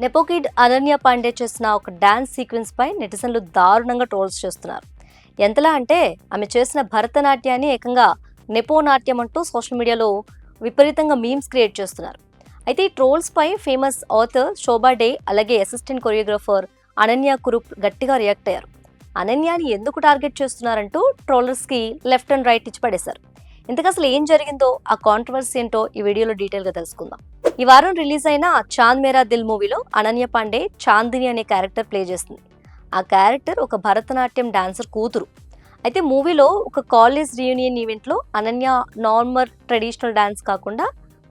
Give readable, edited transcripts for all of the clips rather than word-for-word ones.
Nepo kid Ananya Pandey చేసిన ఒక dance sequence పై నెటిజన్లు దారుణంగా ట్రోల్స్ చేస్తున్నారు. ఎంతలా అంటే ఆమె చేసిన భరతనాట్యాన్ని ఏకంగా నెపో నాట్యం అంటూ సోషల్ మీడియాలో విపరీతంగా మీమ్స్ క్రియేట్ చేస్తున్నారు. అయితే ఈ ట్రోల్స్ పై ఫేమస్ ఆథర్ శోభా డే అలాగే అసిస్టెంట్ కొరియోగ్రాఫర్ అనన్య కురుప్ గట్టిగా రియాక్ట్ అయ్యారు. అనన్యాని ఎందుకు టార్గెట్ చేస్తున్నారంటూ ట్రోలర్స్ కి లెఫ్ట్ అండ్ రైట్ ఇచ్చి పడేశారు. ఇంతకు అసలు ఏం జరిగిందో, ఆ కాంట్రవర్సీ ఏంటో ఈ వీడియోలో డీటెయిల్ గా తెలుసుకుందాం. ఈ వారం రిలీజ్ అయిన చాంద్ మేరా దిల్ మూవీలో అనన్య పాండే చాందిని అనే క్యారెక్టర్ ప్లే చేస్తుంది. ఆ క్యారెక్టర్ ఒక భరతనాట్యం డాన్సర్ కూతురు. అయితే మూవీలో ఒక కాలేజ్ రీయూనియన్ ఈవెంట్లో అనన్య నార్మల్ ట్రెడిషనల్ డాన్స్ కాకుండా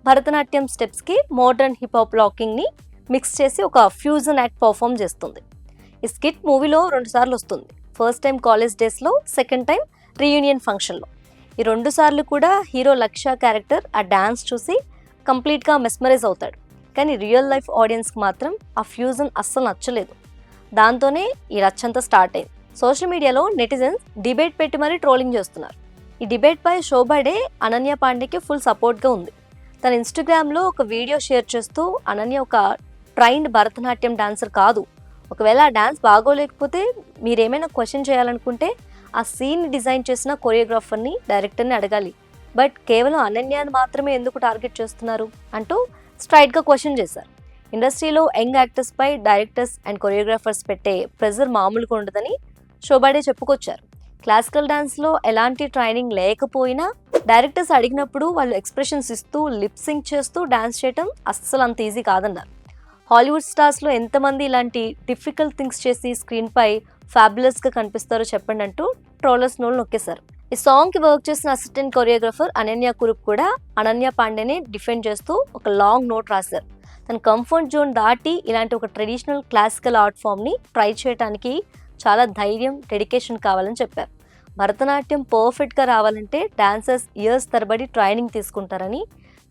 భరతనాట్యం స్టెప్స్ కి మోడర్న్ హిప్ హాప్ లాకింగ్ ని మిక్స్ చేసి ఒక ఫ్యూజన్ యాక్ట్ పర్ఫామ్ చేస్తుంది. ఈ స్కిట్ మూవీలో 2 సార్లు వస్తుంది. ఫస్ట్ టైం కాలేజ్ డేస్ లో, సెకండ్ టైం రీయూనియన్ ఫంక్షన్ లో. ఈ 2 సార్లు కూడా హీరో లక్ష్య క్యారెక్టర్ ఆ డాన్స్ చూసి కంప్లీట్గా మెస్మరైజ్ అవుతాడు. కానీ రియల్ లైఫ్ ఆడియన్స్కి మాత్రం ఆ ఫ్యూజన్ అస్సలు నచ్చలేదు. దాంతోనే ఈ రచ్చంతా స్టార్ట్ అయింది. సోషల్ మీడియాలో నెటిజన్స్ డిబేట్ పెట్టి మరీ ట్రోలింగ్ చేస్తున్నారు. ఈ డిబేట్ పై శోభా డే అనన్య పాండేకి ఫుల్ సపోర్ట్గా ఉంది. తన ఇన్స్టాగ్రామ్లో ఒక వీడియో షేర్ చేస్తూ అనన్య ఒక ట్రైన్డ్ భరతనాట్యం డాన్సర్ కాదు, ఒకవేళ ఆ డాన్స్ బాగోలేకపోతే మీరేమైనా క్వశ్చన్ చేయాలనుకుంటే ఆ సీన్ డిజైన్ చేసిన కొరియోగ్రాఫర్ని, డైరెక్టర్ని అడగాలి, బట్ కేవలం అనన్యాన్ని మాత్రమే ఎందుకు టార్గెట్ చేస్తున్నారు అంటూ స్ట్రైట్గా క్వశ్చన్ చేశారు. ఇండస్ట్రీలో యంగ్ యాక్టర్స్ పై డైరెక్టర్స్ అండ్ కొరియోగ్రాఫర్స్ పెట్టే ప్రెజర్ మామూలుగా ఉండదని శోభా డే చెప్పుకొచ్చారు. క్లాసికల్ డాన్స్లో ఎలాంటి ట్రైనింగ్ లేకపోయినా డైరెక్టర్స్ అడిగినప్పుడు వాళ్ళు ఎక్స్ప్రెషన్స్ ఇస్తూ లిప్ సింక్ చేస్తూ డాన్స్ చేయడం అస్సలు అంత ఈజీ కాదన్నారు. హాలీవుడ్ స్టార్స్లో ఎంతమంది ఇలాంటి డిఫికల్ట్ థింగ్స్ చేసి స్క్రీన్ పై ఫ్యాబులస్గా కనిపిస్తారో చెప్పండి అంటూ ట్రోలర్స్ నోళ్ళు నొక్కేశారు. ఈ సాంగ్ కి వర్క్ చేసిన అసిస్టెంట్ కొరియోగ్రాఫర్ అనన్య కురుప్ కూడా అనన్య పాండేని డిఫెండ్ చేస్తూ ఒక లాంగ్ నోట్ రాశారు. తన కంఫర్ట్ జోన్ దాటి ఇలాంటి ఒక ట్రెడిషనల్ క్లాసికల్ ఆర్ట్ ఫామ్ ని ట్రై చేయడానికి చాలా ధైర్యం, డెడికేషన్ కావాలని చెప్పారు. భరతనాట్యం పర్ఫెక్ట్గా రావాలంటే డాన్సర్స్ ఇయర్స్ తరబడి ట్రైనింగ్ తీసుకుంటారని,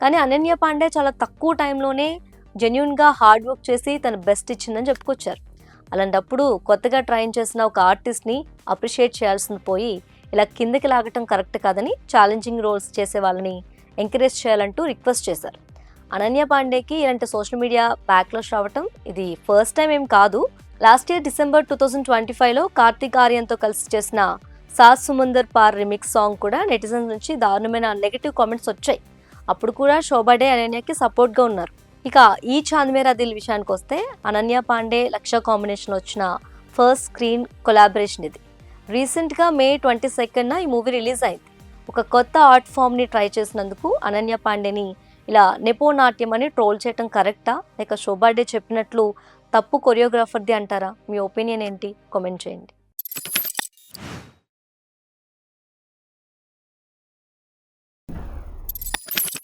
కానీ అనన్య పాండే చాలా తక్కువ టైంలోనే జెన్యూన్గా హార్డ్ వర్క్ చేసి తన బెస్ట్ ఇచ్చిందని చెప్పుకొచ్చారు. అలాంటప్పుడు కొత్తగా ట్రైన్ చేసిన ఒక ఆర్టిస్ట్ని అప్రిషియేట్ చేయాల్సింది పోయి ఇలా కిందకి లాగటం కరెక్ట్ కాదని ఛాలెంజింగ్ రోల్స్ చేసే వాళ్ళని ఎంకరేజ్ చేయాలంటూ రిక్వెస్ట్ చేశారు. అనన్య పాండేకి ఇలాంటి సోషల్ మీడియా బ్యాక్లాష్ రావటం ఇది ఫస్ట్ టైం ఏం కాదు. లాస్ట్ ఇయర్ డిసెంబర్ 2025లో కార్తీక్ ఆర్యన్తో కలిసి చేసిన సాత్ సుమందర్ పార్ రిమిక్స్ సాంగ్ కూడా నెటిజన్స్ నుంచి దారుణమైన నెగిటివ్ కామెంట్స్ వచ్చాయి. అప్పుడు కూడా శోభా డే అనన్యకి సపోర్ట్గా ఉన్నారు. ఇక ఈ చాంద్ మేరా దిల్ విషయానికి వస్తే అనన్య పాండే లక్ష్య కాంబినేషన్ వచ్చిన ఫస్ట్ స్క్రీన్ కొలాబరేషన్ ఇది. రీసెంట్గా May 22న ఈ మూవీ రిలీజ్ అయింది. ఒక కొత్త ఆర్ట్ ఫామ్ని ట్రై చేసినందుకు అనన్య పాండేని ఇలా నెపో నాట్యం అని ట్రోల్ చేయటం కరెక్టా, లేక శోభా డే చెప్పినట్లు తప్పు కొరియోగ్రాఫర్ది అంటారా? మీ ఒపీనియన్ ఏంటి? కామెంట్ చేయండి.